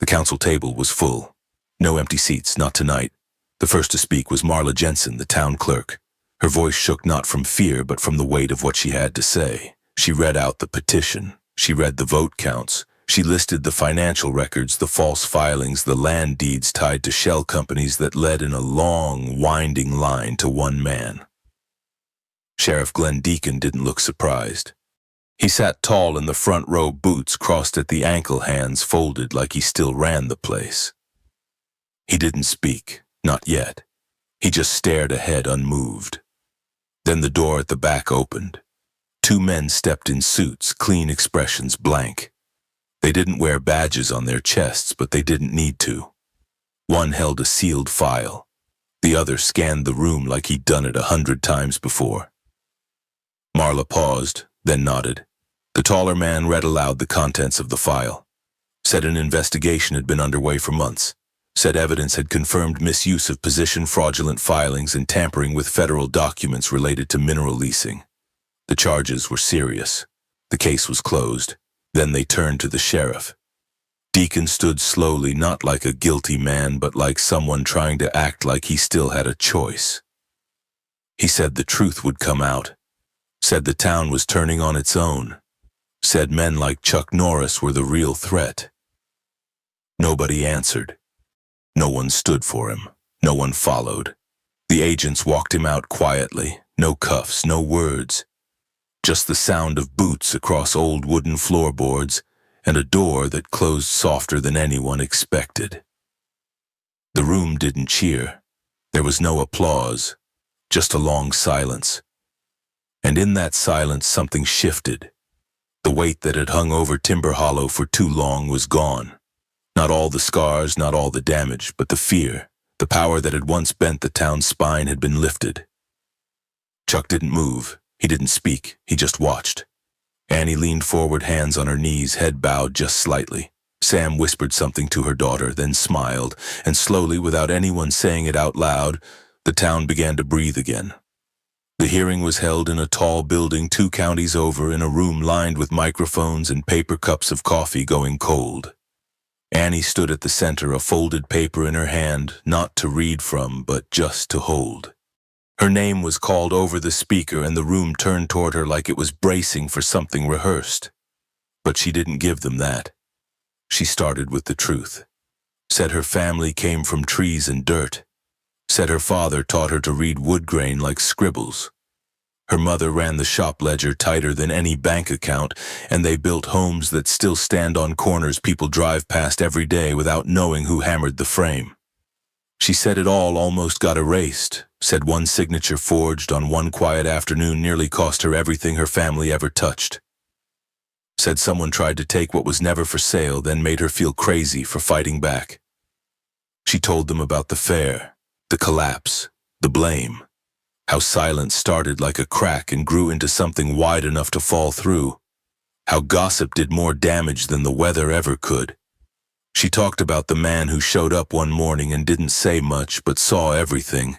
The council table was full. No empty seats, not tonight. The first to speak was Marla Jensen, the town clerk. Her voice shook not from fear but from the weight of what she had to say. She read out the petition. She read the vote counts. She listed the financial records, the false filings, the land deeds tied to shell companies that led in a long, winding line to one man. Sheriff Glenn Deacon didn't look surprised. He sat tall in the front row, boots crossed at the ankle, hands folded like he still ran the place. He didn't speak, not yet. He just stared ahead, unmoved. Then the door at the back opened. Two men stepped in suits, clean expressions blank. They didn't wear badges on their chests, but they didn't need to. One held a sealed file. The other scanned the room like he'd done it 100 times before. Marla paused, then nodded. The taller man read aloud the contents of the file. Said an investigation had been underway for months. Said evidence had confirmed misuse of position, fraudulent filings, and tampering with federal documents related to mineral leasing. The charges were serious. The case was closed. Then they turned to the sheriff. Deacon stood slowly, not like a guilty man, but like someone trying to act like he still had a choice. He said the truth would come out. Said the town was turning on its own. Said men like Chuck Norris were the real threat. Nobody answered. No one stood for him. No one followed. The agents walked him out quietly. No cuffs, no words. Just the sound of boots across old wooden floorboards and a door that closed softer than anyone expected. The room didn't cheer. There was no applause, just a long silence. And in that silence something shifted. The weight that had hung over Timber Hollow for too long was gone. Not all the scars, not all the damage, but the fear, the power that had once bent the town's spine had been lifted. Chuck didn't move. He didn't speak. He just watched. Annie leaned forward, hands on her knees, head bowed just slightly. Sam whispered something to her daughter, then smiled, and slowly, without anyone saying it out loud, the town began to breathe again. The hearing was held in a tall building 2 counties over, in a room lined with microphones and paper cups of coffee going cold. Annie stood at the center, a folded paper in her hand, not to read from, but just to hold. Her name was called over the speaker, and the room turned toward her like it was bracing for something rehearsed. But she didn't give them that. She started with the truth. Said her family came from trees and dirt. Said her father taught her to read wood grain like scribbles. Her mother ran the shop ledger tighter than any bank account, and they built homes that still stand on corners people drive past every day without knowing who hammered the frame. She said it all almost got erased. Said one signature forged on one quiet afternoon nearly cost her everything her family ever touched. Said someone tried to take what was never for sale, then made her feel crazy for fighting back. She told them about the fair, the collapse, the blame. How silence started like a crack and grew into something wide enough to fall through. How gossip did more damage than the weather ever could. She talked about the man who showed up one morning and didn't say much but saw everything.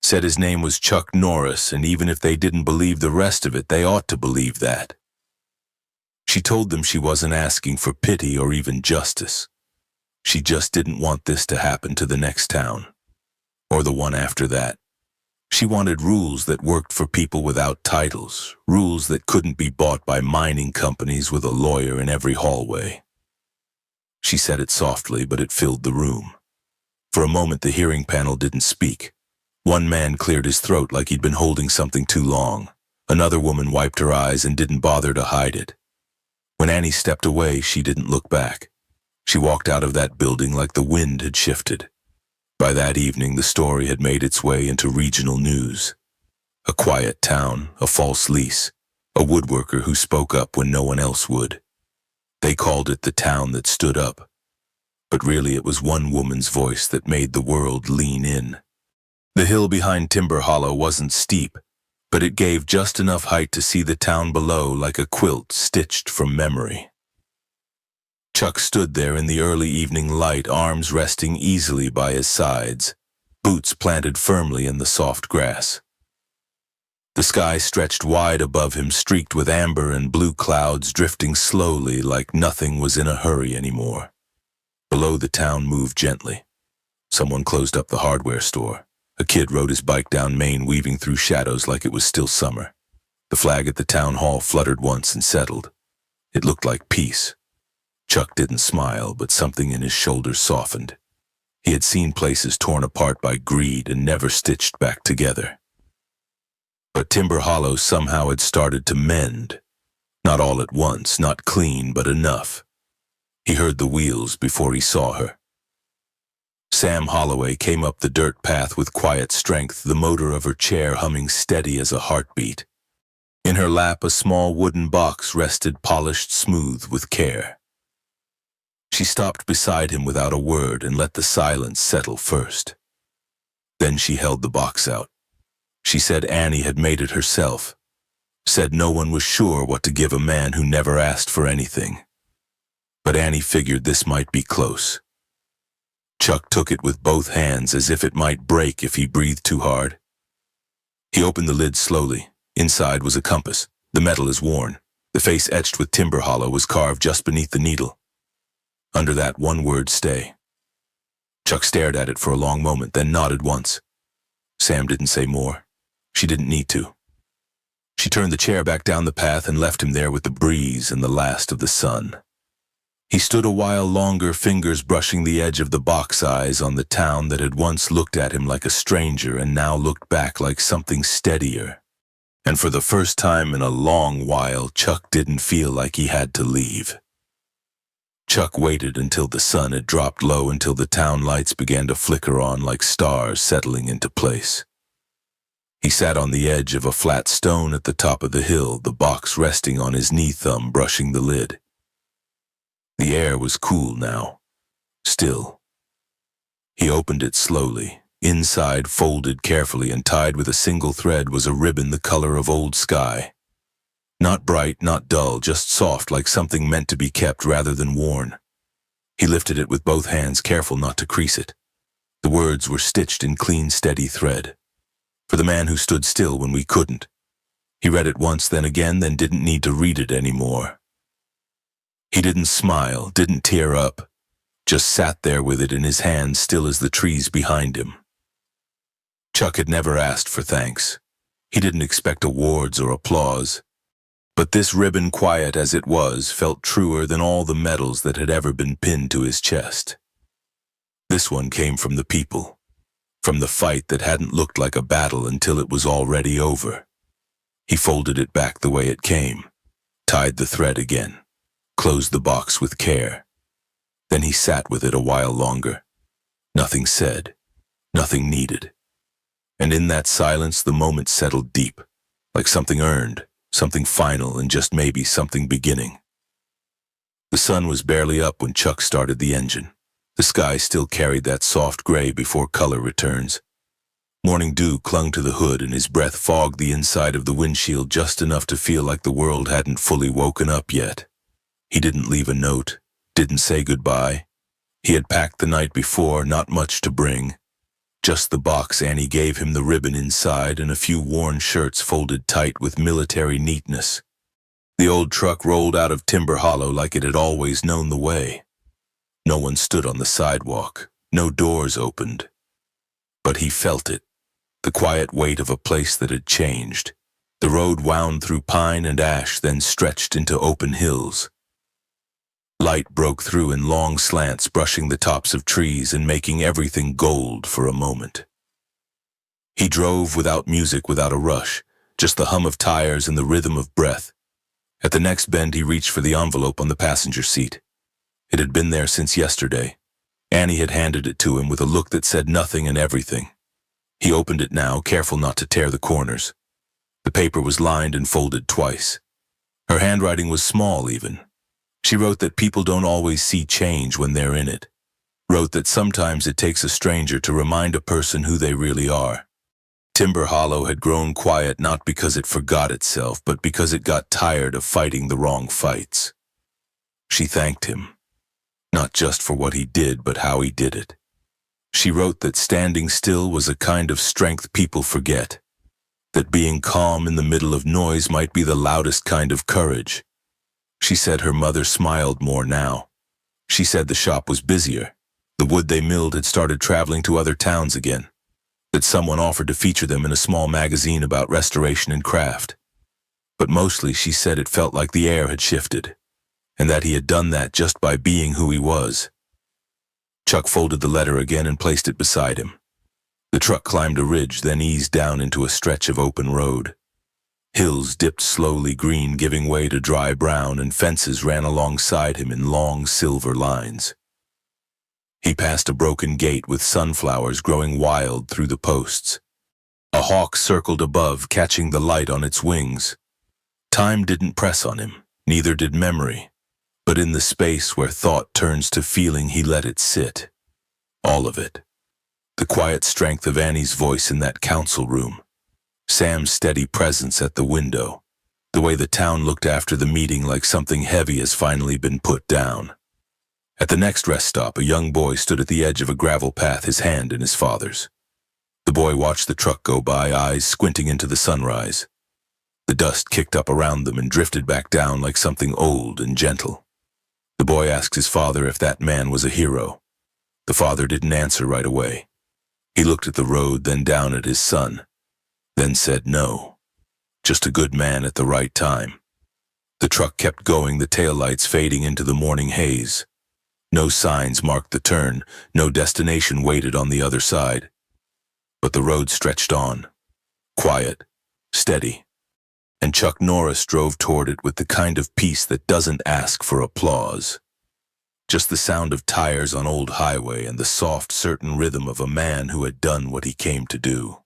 Said his name was Chuck Norris, and even if they didn't believe the rest of it, they ought to believe that. She told them she wasn't asking for pity or even justice. She just didn't want this to happen to the next town, or the one after that. She wanted rules that worked for people without titles, rules that couldn't be bought by mining companies with a lawyer in every hallway. She said it softly, but it filled the room. For a moment, the hearing panel didn't speak. One man cleared his throat like he'd been holding something too long. Another woman wiped her eyes and didn't bother to hide it. When Annie stepped away, she didn't look back. She walked out of that building like the wind had shifted. By that evening, the story had made its way into regional news. A quiet town, a false lease, a woodworker who spoke up when no one else would. They called it the town that stood up. But really it was one woman's voice that made the world lean in. The hill behind Timber Hollow wasn't steep, but it gave just enough height to see the town below like a quilt stitched from memory. Chuck stood there in the early evening light, arms resting easily by his sides, boots planted firmly in the soft grass. The sky stretched wide above him, streaked with amber and blue clouds drifting slowly like nothing was in a hurry anymore. Below, the town moved gently. Someone closed up the hardware store. A kid rode his bike down Main, weaving through shadows like it was still summer. The flag at the town hall fluttered once and settled. It looked like peace. Chuck didn't smile, but something in his shoulders softened. He had seen places torn apart by greed and never stitched back together. But Timber Hollow somehow had started to mend. Not all at once, not clean, but enough. He heard the wheels before he saw her. Sam Holloway came up the dirt path with quiet strength, the motor of her chair humming steady as a heartbeat. In her lap, a small wooden box rested, polished smooth with care. She stopped beside him without a word and let the silence settle first. Then she held the box out. She said Annie had made it herself. Said no one was sure what to give a man who never asked for anything. But Annie figured this might be close. Chuck took it with both hands as if it might break if he breathed too hard. He opened the lid slowly. Inside was a compass. The metal is worn. The face etched with timber hollow was carved just beneath the needle. Under that, one word, stay. Chuck stared at it for a long moment, then nodded once. Sam didn't say more. She didn't need to. She turned the chair back down the path and left him there with the breeze and the last of the sun. He stood a while longer, fingers brushing the edge of the box eyes on the town that had once looked at him like a stranger and now looked back like something steadier. And for the first time in a long while, Chuck didn't feel like he had to leave. Chuck waited until the sun had dropped low, until the town lights began to flicker on like stars settling into place. He sat on the edge of a flat stone at the top of the hill, the box resting on his knee thumb, brushing the lid. The air was cool now, still. He opened it slowly. Inside, folded carefully and tied with a single thread, was a ribbon the color of old sky. Not bright, not dull, just soft, like something meant to be kept rather than worn. He lifted it with both hands, careful not to crease it. The words were stitched in clean, steady thread. For the man who stood still when we couldn't. He read it once, then again, then didn't need to read it anymore. He didn't smile, didn't tear up, just sat there with it in his hands, still as the trees behind him. Chuck had never asked for thanks. He didn't expect awards or applause. But this ribbon, quiet as it was, felt truer than all the medals that had ever been pinned to his chest. This one came from the people, from the fight that hadn't looked like a battle until it was already over. He folded it back the way it came, tied the thread again, closed the box with care. Then he sat with it a while longer. Nothing said, nothing needed. And in that silence the moment settled deep, like something earned, something final, and just maybe something beginning. The sun was barely up when Chuck started the engine. The sky still carried that soft gray before color returns. Morning dew clung to the hood and his breath fogged the inside of the windshield just enough to feel like the world hadn't fully woken up yet. He didn't leave a note, didn't say goodbye. He had packed the night before, not much to bring. Just the box Annie gave him, the ribbon inside, and a few worn shirts folded tight with military neatness. The old truck rolled out of Timber Hollow like it had always known the way. No one stood on the sidewalk, no doors opened. But he felt it, the quiet weight of a place that had changed. The road wound through pine and ash, then stretched into open hills. Light broke through in long slants, brushing the tops of trees and making everything gold for a moment. He drove without music, without a rush, just the hum of tires and the rhythm of breath. At the next bend, he reached for the envelope on the passenger seat. It had been there since yesterday. Annie had handed it to him with a look that said nothing and everything. He opened it now, careful not to tear the corners. The paper was lined and folded twice. Her handwriting was small even. She wrote that people don't always see change when they're in it. Wrote that sometimes it takes a stranger to remind a person who they really are. Timber Hollow had grown quiet not because it forgot itself, but because it got tired of fighting the wrong fights. She thanked him, not just for what he did, but how he did it. She wrote that standing still was a kind of strength people forget, that being calm in the middle of noise might be the loudest kind of courage. She said her mother smiled more now. She said the shop was busier. The wood they milled had started traveling to other towns again. That someone offered to feature them in a small magazine about restoration and craft. But mostly she said it felt like the air had shifted, and that he had done that just by being who he was. Chuck folded the letter again and placed it beside him. The truck climbed a ridge, then eased down into a stretch of open road. Hills dipped slowly green, giving way to dry brown, and fences ran alongside him in long silver lines. He passed a broken gate with sunflowers growing wild through the posts. A hawk circled above, catching the light on its wings. Time didn't press on him, neither did memory. But in the space where thought turns to feeling, he let it sit. All of it. The quiet strength of Annie's voice in that council room. Sam's steady presence at the window. The way the town looked after the meeting like something heavy has finally been put down. At the next rest stop, a young boy stood at the edge of a gravel path, his hand in his father's. The boy watched the truck go by, eyes squinting into the sunrise. The dust kicked up around them and drifted back down like something old and gentle. The boy asked his father if that man was a hero. The father didn't answer right away. He looked at the road, then down at his son, then said no. Just a good man at the right time. The truck kept going, the taillights fading into the morning haze. No signs marked the turn, no destination waited on the other side. But the road stretched on, quiet, steady, and Chuck Norris drove toward it with the kind of peace that doesn't ask for applause. Just the sound of tires on old highway and the soft, certain rhythm of a man who had done what he came to do.